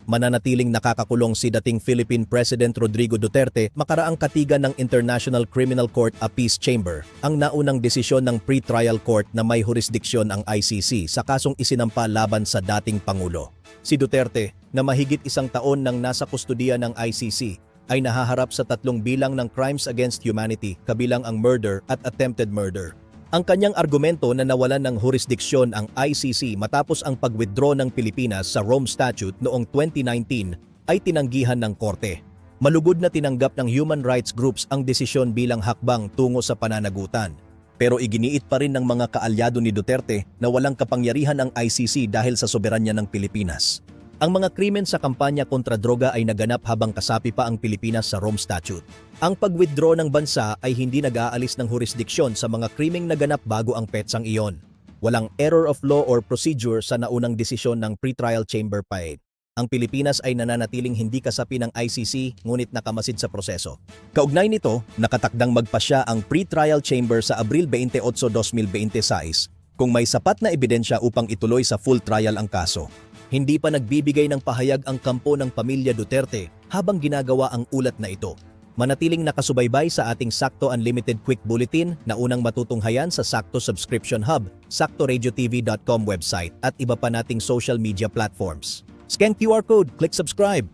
mananatiling nakakakulong si dating Philippine President Rodrigo Duterte makaraang katigan ng International Criminal Court Appeals Chamber ang naunang desisyon ng pre-trial court na may jurisdiksyon ang ICC sa kasong isinampa laban sa dating Pangulo. Si Duterte, na mahigit isang taon nang nasa kustudiya ng ICC, ay nahaharap sa 3 bilang ng crimes against humanity kabilang ang murder at attempted murder. Ang kanyang argumento na nawalan ng jurisdiksyon ang ICC matapos ang pag-withdraw ng Pilipinas sa Rome Statute noong 2019 ay tinanggihan ng korte. Malugod na tinanggap ng human rights groups ang desisyon bilang hakbang tungo sa pananagutan. Pero iginiit pa rin ng mga kaalyado ni Duterte na walang kapangyarihan ang ICC dahil sa soberanya ng Pilipinas. Ang mga krimen sa kampanya kontra droga ay naganap habang kasapi pa ang Pilipinas sa Rome Statute. Ang pag-withdraw ng bansa ay hindi nag-aalis ng jurisdiksyon sa mga krimeng naganap bago ang petsang iyon. Walang error of law or procedure sa naunang desisyon ng pre-trial chamber pa. Ang Pilipinas ay nananatiling hindi kasapi ng ICC ngunit nakamasid sa proseso. Kaugnay nito, nakatakdang magpasya ang pre-trial chamber sa Abril 28, 2026 kung may sapat na ebidensya upang ituloy sa full trial ang kaso. Hindi pa nagbibigay ng pahayag ang kampo ng pamilya Duterte habang ginagawa ang ulat na ito. Manatiling nakasubaybay sa ating Sakto Unlimited Quick Bulletin na unang matutunghayan sa Sakto Subscription Hub, saktoradiotv.com website at iba pa nating social media platforms. Scan QR code, click subscribe